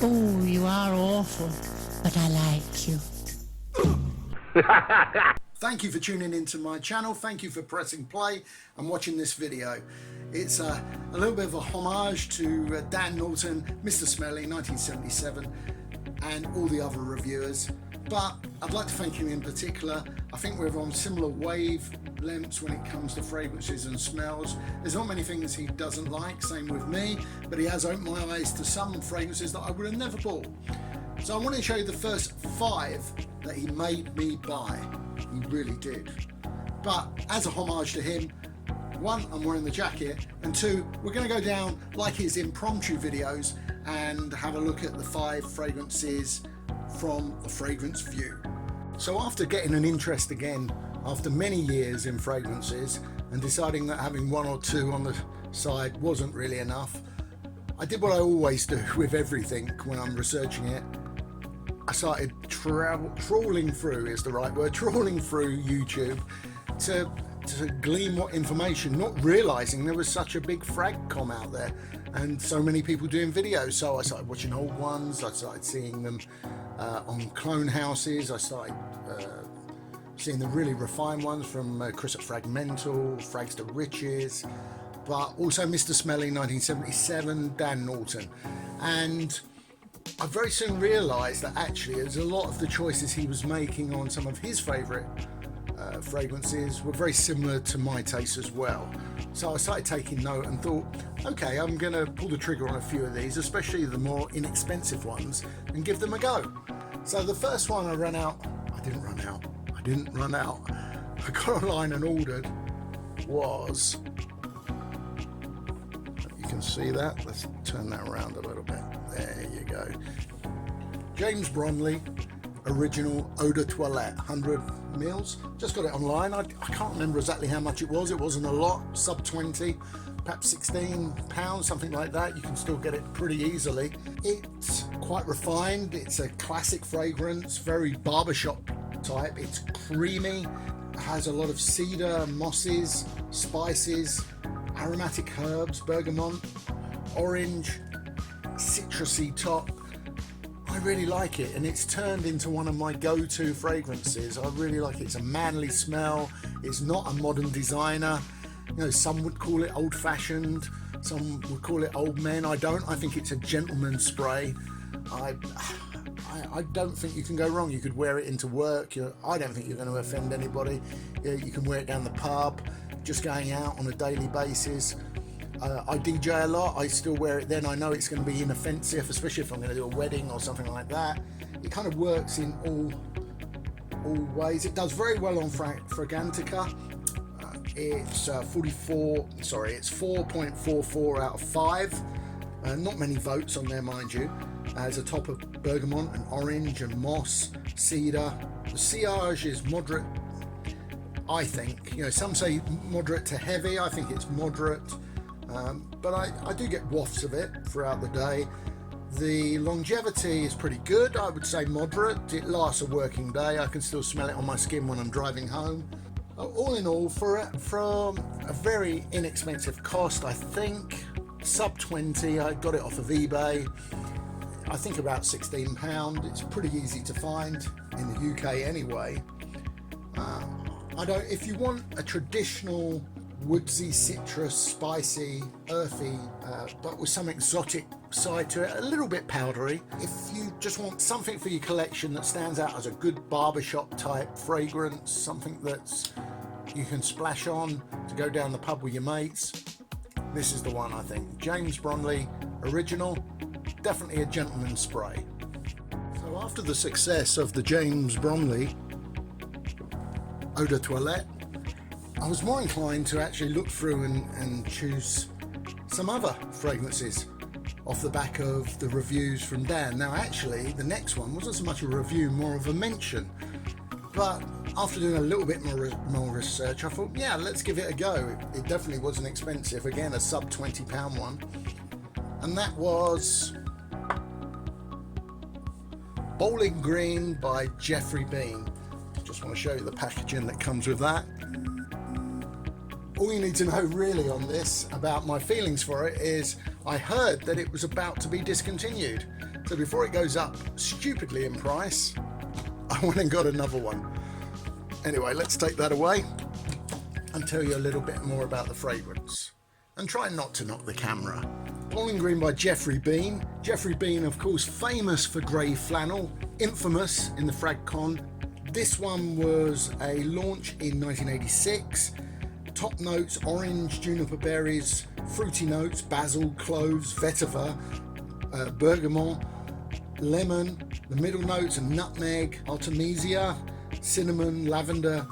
Oh, you are awful, but I like you. Thank you for tuning into my channel. Thank you for pressing play and watching this video. It's a little bit of a homage to Dan Naughton, Mr. Smelly, 1977, and all the other reviewers. But I'd like to thank him in particular. I think we're on similar wavelengths when it comes to fragrances and smells. There's not many things he doesn't like, same with me, but he has opened my eyes to some fragrances that I would have never bought. So I want to show you the first 5 that he made me buy. He really did. But as a homage to him, 1, I'm wearing the jacket, and 2, we're going to go down like his impromptu videos and have a look at the 5 fragrances from the fragrance view. So after getting an interest again after many years in fragrances and deciding that having 1 or 2 on the side wasn't really enough, I did what I always do with everything when I'm researching it. I started trawling through, is the right word, trawling through YouTube to glean what information, not realizing there was such a big frag.com out there and so many people doing videos. So I started watching old ones, I started seeing them on clone houses, I started seeing the really refined ones from Chris at Fragmental, Frags to Riches, but also Mr. Smelly 1977, Dan Naughton. And I very soon realised that actually there's a lot of the choices he was making on some of his favourite fragrances were very similar to my taste as well. So I started taking note and thought, okay, I'm going to pull the trigger on a few of these, especially the more inexpensive ones, and give them a go. So the first one I didn't run out, I got online and ordered was, you can see that, let's turn that around a little bit. There you go. James Bromley Original Eau de Toilette, 100 mils. Just got it online. I can't remember exactly how much it was. It wasn't a lot, sub 20, perhaps £16, something like that. You can still get it pretty easily. It's quite refined. It's a classic fragrance, very barbershop type. It's creamy, has a lot of cedar, mosses, spices, aromatic herbs, bergamot, orange, citrusy top. I really like it, and it's turned into one of my go-to fragrances. I really like it. It's a manly smell. It's not a modern designer. You know, some would call it old-fashioned, some would call it old men. I don't. I think it's a gentleman's spray. I don't think you can go wrong. You could wear it into work. I don't think you're going to offend anybody. You can wear it down the pub, just going out on a daily basis. I DJ a lot. I still wear it then. I know it's going to be inoffensive, especially if I'm going to do a wedding or something like that. It kind of works in all ways. It does very well on Fragrantica. It's 4.44 out of 5. Not many votes on there, mind you. As a top of bergamot and orange and moss, cedar. The sillage is moderate, I think. You know, some say moderate to heavy. I think it's moderate. But I do get wafts of it throughout the day. The longevity is pretty good. I would say moderate. It lasts a working day. I can still smell it on my skin when I'm driving home. All in all, from a very inexpensive cost, I think sub 20. I got it off of eBay. I think about £16. It's pretty easy to find in the UK anyway. If you want a traditional woodsy, citrus, spicy, earthy, but with some exotic side to it, a little bit powdery. If you just want something for your collection that stands out as a good barbershop type fragrance, something that's you can splash on to go down the pub with your mates, this is the one, I think. James Bromley Original, definitely a gentleman's spray. So after the success of the James Bromley Eau de Toilette, I was more inclined to actually look through and choose some other fragrances off the back of the reviews from Dan. Now actually the next one wasn't so much a review, more of a mention, but after doing a little bit more research, I thought, yeah, let's give it a go. It definitely wasn't expensive, again a sub £20 one, and that was Bowling Green by Geoffrey Beene. Just want to show you the packaging that comes with that. All you need to know really on this about my feelings for it is I heard that it was about to be discontinued. So before it goes up stupidly in price, I went and got another one. Anyway, let's take that away and tell you a little bit more about the fragrance. And try not to knock the camera. Bowling Green by Geoffrey Beene. Geoffrey Beene, of course, famous for grey flannel, infamous in the Frag Con. This one was a launch in 1986. Top notes: orange, juniper berries, fruity notes, basil, cloves, vetiver, bergamot, lemon. The middle notes are nutmeg, artemisia, cinnamon, lavender,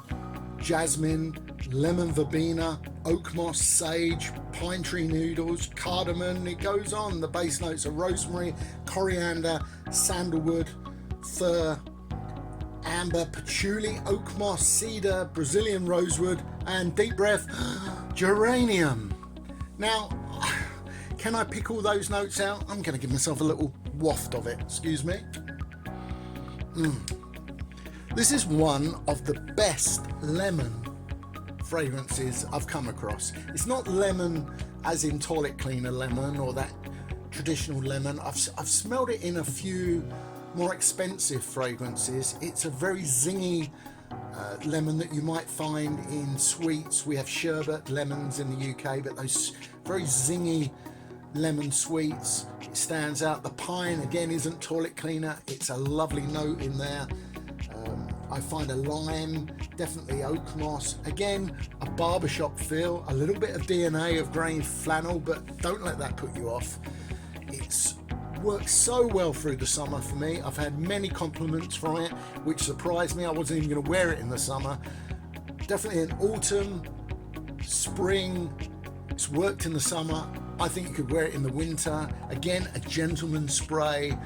jasmine, lemon verbena, oak moss, sage, pine tree noodles, cardamom. It goes on. The base notes are rosemary, coriander, sandalwood, fir, amber, patchouli, oak moss, cedar, Brazilian rosewood, and deep breath, geranium. Now, can I pick all those notes out? I'm going to give myself a little waft of it. Excuse me. This is one of the best lemon fragrances I've come across. It's not lemon as in toilet cleaner lemon or that traditional lemon. I've smelled it in a few more expensive fragrances. It's a very zingy lemon that you might find in sweets. We have sherbet lemons in the UK, but those very zingy lemon sweets, it stands out. The pine again isn't toilet cleaner. It's a lovely note in there. I find a lime, definitely oak moss. Again, a barbershop feel, a little bit of DNA of grey flannel, but don't let that put you off. It's worked so well through the summer for me. I've had many compliments from it, which surprised me. I wasn't even going to wear it in the summer. Definitely in autumn, spring. It's worked in the summer. I think you could wear it in the winter. Again, a gentleman's spray.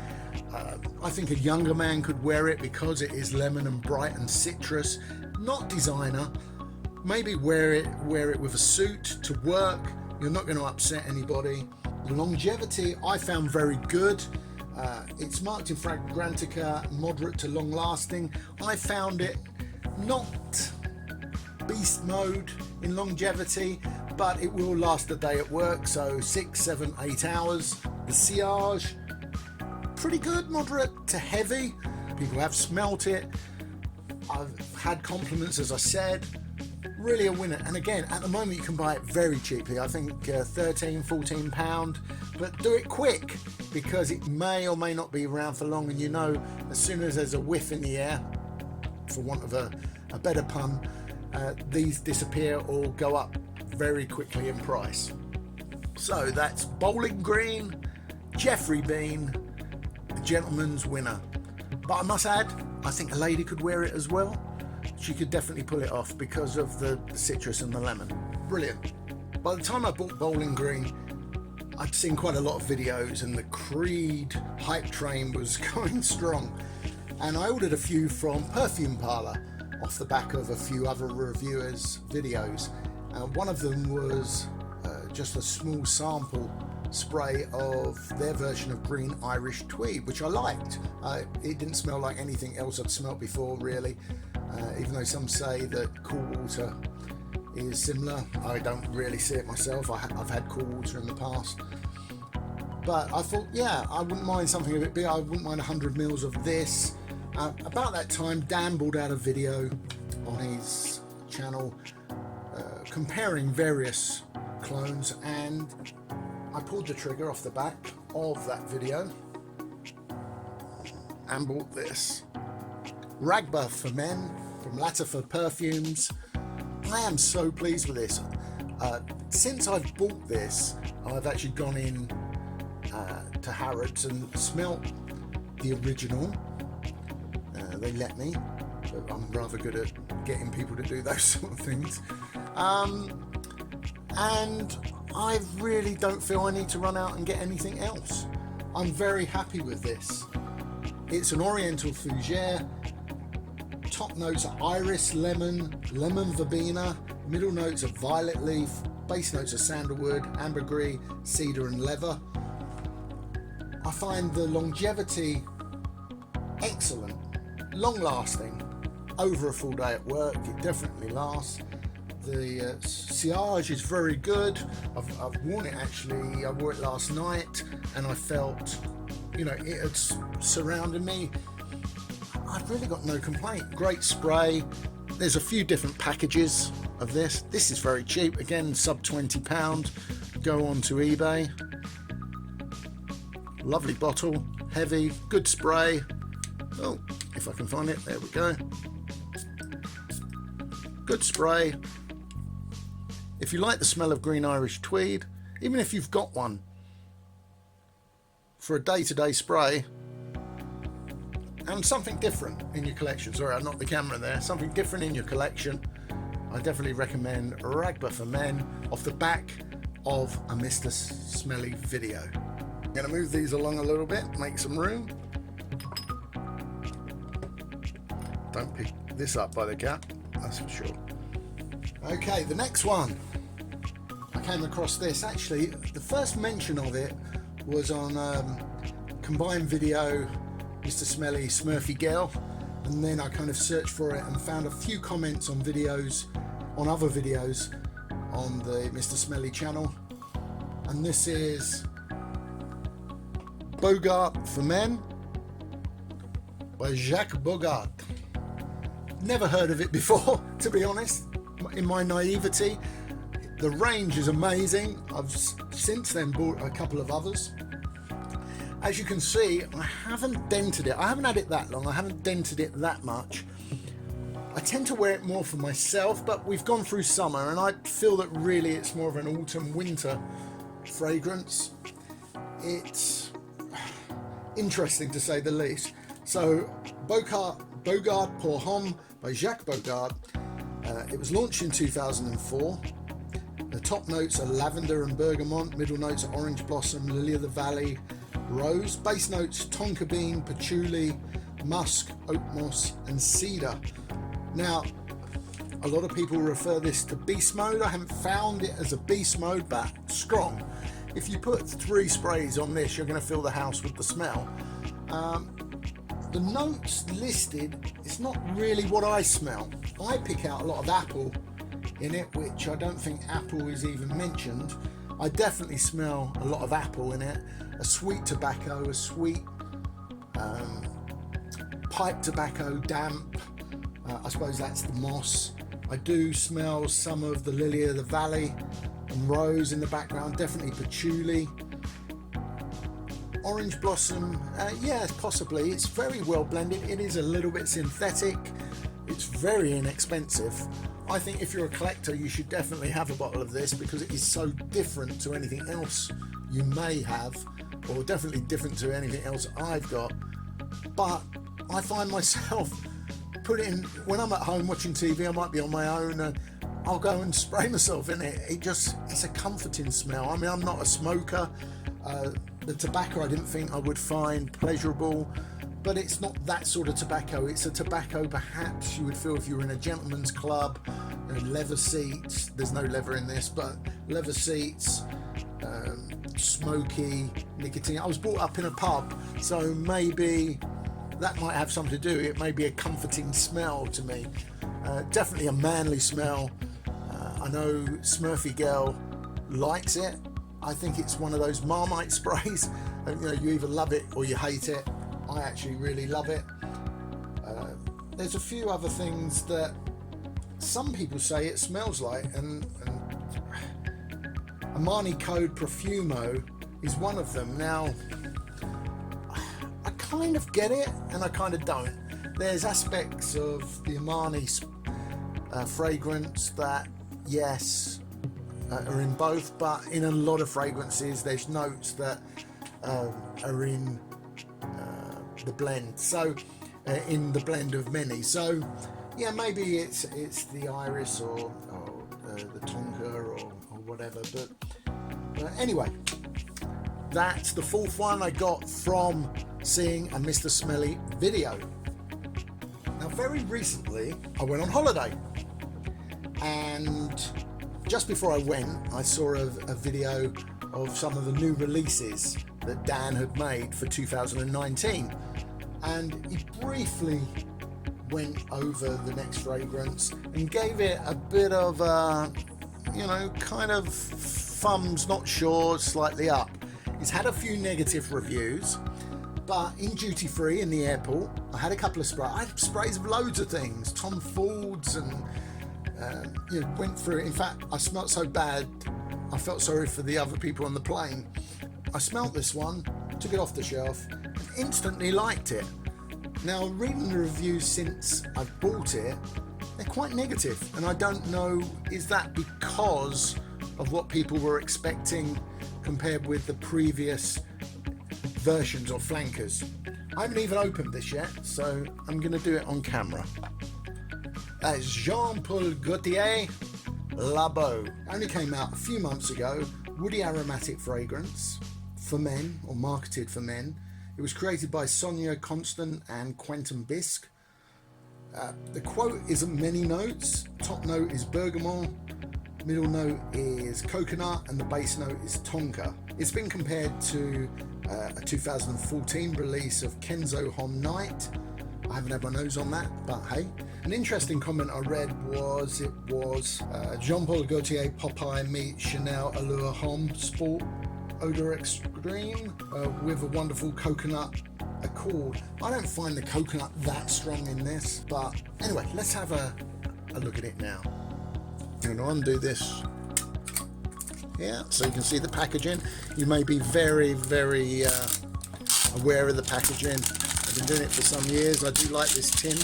I think a younger man could wear it because it is lemon and bright and citrus. Not designer. Maybe wear it with a suit to work. You're not going to upset anybody. The longevity I found very good. It's marked in Fragrantica moderate to long lasting. I found it not beast mode in longevity, but it will last a day at work, so 6, 7, 8 hours. The sillage, pretty good, moderate to heavy. People have smelt it. I've had compliments, as I said. Really a winner. And again, at the moment you can buy it very cheaply. I think 13, 14 pound, but do it quick because it may or may not be around for long. And you know, as soon as there's a whiff in the air, for want of a better pun, these disappear or go up very quickly in price. So that's Bowling Green, Geoffrey Beene, a gentleman's winner. But I must add, I think a lady could wear it as well. She could definitely pull it off because of the citrus and the lemon. Brilliant. By the time I bought Bowling Green, I'd seen quite a lot of videos and the Creed hype train was going strong. And I ordered a few from Perfume Parlour off the back of a few other reviewers' videos. One of them was just a small sample spray of their version of green Irish tweed, which I liked. It didn't smell like anything else I'd smelt before, really. Even though some say that cool water is similar, I don't really see it myself. I've had cool water in the past, but I thought, yeah, I wouldn't mind something a bit bigger. I wouldn't mind 100 mils of this. About that time, Dan brought out a video on his channel comparing various clones, and I pulled the trigger off the back of that video and bought this Ragbuff for Men from Latifer Perfumes. I am so pleased with this. Since I've bought this, I've actually gone in to Harrods and smelt the original. They let me, but I'm rather good at getting people to do those sort of things. And I really don't feel I need to run out and get anything else. I'm very happy with this. It's an Oriental Fougere. Top notes are iris, lemon, lemon verbena. Middle notes are violet leaf. Base notes are sandalwood, ambergris, cedar and leather. I find the longevity excellent, long lasting, over a full day at work. It definitely lasts. The sillage is very good. I've worn it actually. I wore it last night and I felt, you know, it had surrounded me. I've really got no complaint. Great spray. There's a few different packages of this. This is very cheap. Again, sub £20. Go on to eBay. Lovely bottle. Heavy. Good spray. Oh, if I can find it. There we go. Good spray. If you like the smell of green Irish tweed, even if you've got one for a day-to-day spray and something different in your collection, sorry I knocked the camera there, something different in your collection, I definitely recommend Ragba for Men off the back of a Mr. Smelly video. I'm going to move these along a little bit, make some room. Don't pick this up by the cap, that's for sure. Okay, the next one. I came across this. Actually, the first mention of it was on combined video, Mr. Smelly, Smurfy Girl, and then I kind of searched for it and found a few comments on videos, on other videos on the Mr. Smelly channel. And this is Bogart for Men by Jacques Bogart. Never heard of it before, to be honest. In my naivety, the range is amazing. I've since then bought a couple of others. As you can see, I haven't dented it. I haven't had it that long. I haven't dented it that much. I tend to wear it more for myself, but we've gone through summer and I feel that really it's more of an autumn winter fragrance. It's interesting to say the least. So Bogart pour Homme by Jacques Bogart. It was launched in 2004. The top notes are lavender and bergamot, middle notes are orange blossom, lily of the valley, rose, base notes tonka bean, patchouli, musk, oak moss and cedar. Now, a lot of people refer this to beast mode. I haven't found it as a beast mode, but strong. If you put 3 sprays on this, you're going to fill the house with the smell. The notes listed, it's not really what I smell. I pick out a lot of apple in it, which I don't think apple is even mentioned. I definitely smell a lot of apple in it. A sweet tobacco, a sweet pipe tobacco, damp. I suppose that's the moss. I do smell some of the lily of the valley and rose in the background, definitely patchouli. Orange blossom, yes, possibly. It's very well blended. It is a little bit synthetic. It's very inexpensive. I think if you're a collector, you should definitely have a bottle of this because it is so different to anything else you may have, or definitely different to anything else I've got. But I find myself put it in, when I'm at home watching TV, I might be on my own and I'll go and spray myself in it. It's a comforting smell. I mean, I'm not a smoker. The tobacco I didn't think I would find pleasurable, but it's not that sort of tobacco. It's a tobacco perhaps you would feel if you were in a gentleman's club, you know, leather seats. There's no leather in this, but leather seats, smoky, nicotine. I was brought up in a pub, so maybe that might have something to do. It may be a comforting smell to me. Definitely a manly smell. I know Smurfy Girl likes it. I think it's one of those Marmite sprays. You know, you either love it or you hate it. I actually really love it. There's a few other things that some people say it smells like, and Armani Code Profumo is one of them. Now, I kind of get it and I kind of don't. There's aspects of the Armani fragrance that, yes, are in both, but in a lot of fragrances there's notes that are in the blend, so in the blend of many. So yeah, maybe it's the iris or the tonka or whatever, but anyway, that's the 4th one I got from seeing a Mr. Smelly video. Now, very recently I went on holiday, and just before I went, I saw a video of some of the new releases that Dan had made for 2019, and he briefly went over the next fragrance and gave it a bit of a, you know, kind of thumbs not sure, slightly up. It's had a few negative reviews, but in duty free in the airport, I had a couple of sprays. I had sprays of loads of things, Tom Fords, and you know, went through it. In fact, I smelt so bad, I felt sorry for the other people on the plane. I smelt this one, took it off the shelf, and instantly liked it. Now, reading the reviews since I've bought it, they're quite negative, and I don't know, is that because of what people were expecting compared with the previous versions or flankers? I haven't even opened this yet, so I'm going to do it on camera. That is Jean-Paul Gaultier Beau. Only came out a few months ago. Woody aromatic fragrance for men, or marketed for men. It was created by Sonia Constant and Quentin Bisque. The quote isn't many notes. Top note is bergamot, middle note is coconut, and the base note is tonka. It's been compared to a 2014 release of Kenzo Homme Night. I haven't had my nose on that, but hey. An interesting comment I read was it was Jean-Paul Gaultier Popeye meets Chanel Allure Homme Sport Odor Extreme with a wonderful coconut accord. I don't find the coconut that strong in this, but anyway, let's have a look at it now. I'm going to undo this. Yeah, so you can see the packaging. You may be very, very aware of the packaging. I've been doing it for some years. I do like this tin.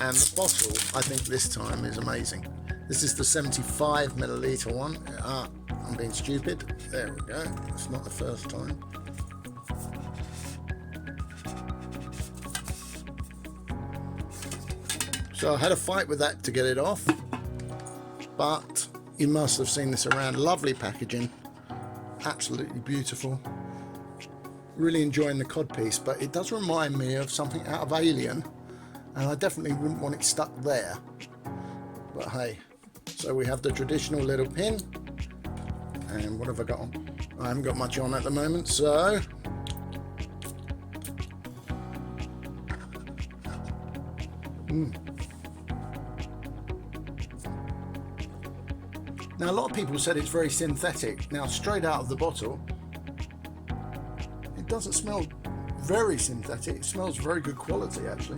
And the bottle, I think this time, is amazing. This is the 75 milliliter one. I'm being stupid. There we go. It's not the first time. So I had a fight with that to get it off, but you must have seen this around. Lovely packaging, absolutely beautiful. Really enjoying the codpiece, but it does remind me of something out of Alien, and I definitely wouldn't want it stuck there. But hey, so we have the traditional little pin, and what have I got on? I haven't got much on at the moment, so Now, a lot of people said it's very synthetic. Now, straight out of the bottle, it doesn't smell very synthetic. It smells very good quality, actually.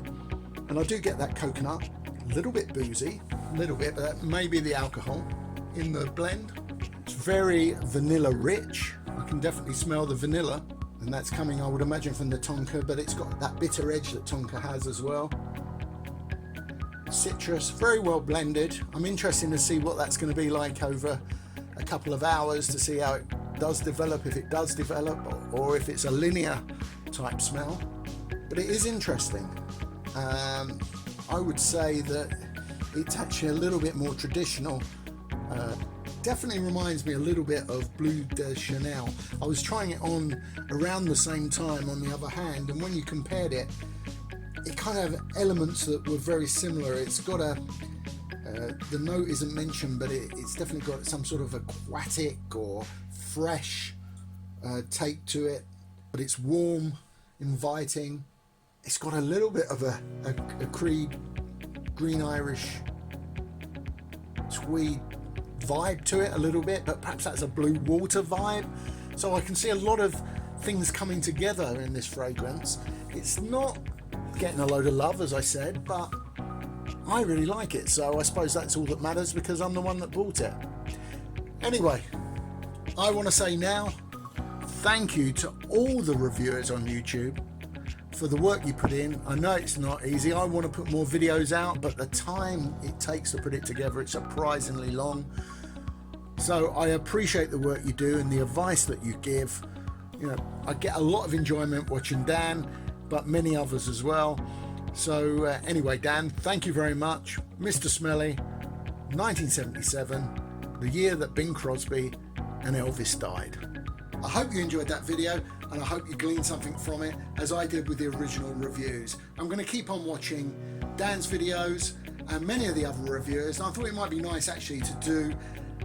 And I do get that coconut, a little bit boozy, a little bit, but that may be the alcohol in the blend. It's very vanilla rich. I can definitely smell the vanilla, and that's coming, I would imagine, from the tonka, but it's got that bitter edge that tonka has as well. Citrus, very well blended. I'm interested to see what that's going to be like over a couple of hours, to see how it does develop, if it does develop, or if it's a linear type smell. But it is interesting. I would say that it's actually a little bit more traditional. Definitely reminds me a little bit of Bleu de Chanel. I was trying it on around the same time on the other hand, and when you compared it, it kind of elements that were very similar. It's got a, the note isn't mentioned, but it's definitely got some sort of aquatic or fresh take to it, but it's warm, inviting. It's got a little bit of a Creed Green Irish Tweed vibe to it a little bit, but perhaps that's a blue water vibe. So I can see a lot of things coming together in this fragrance. It's not getting a load of love, as I said, but I really like it, so I suppose that's all that matters, because I'm the one that bought it. Anyway, I want to say now, thank you to all the reviewers on YouTube for the work you put in. I know it's not easy. I want to put more videos out, but the time it takes to put it together, it's surprisingly long. So I appreciate the work you do and the advice that you give. You know, I get a lot of enjoyment watching Dan, but many others as well. So anyway, Dan, thank you very much. Mr. Smelly, 1977, the year that Bing Crosby and Elvis died. I hope you enjoyed that video, and I hope you gleaned something from it, as I did with the original reviews. I'm going to keep on watching Dan's videos and many of the other reviewers, and I thought it might be nice actually to do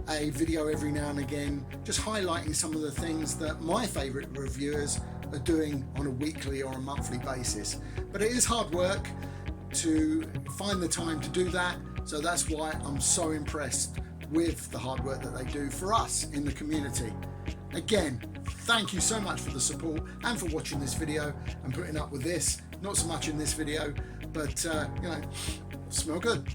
a video every now and again, just highlighting some of the things that my favourite reviewers are doing on a weekly or a monthly basis. But it is hard work to find the time to do that, so that's why I'm so impressed with the hard work that they do for us in the community. Again, thank you so much for the support and for watching this video and putting up with this. Not so much in this video, but you know, smell good.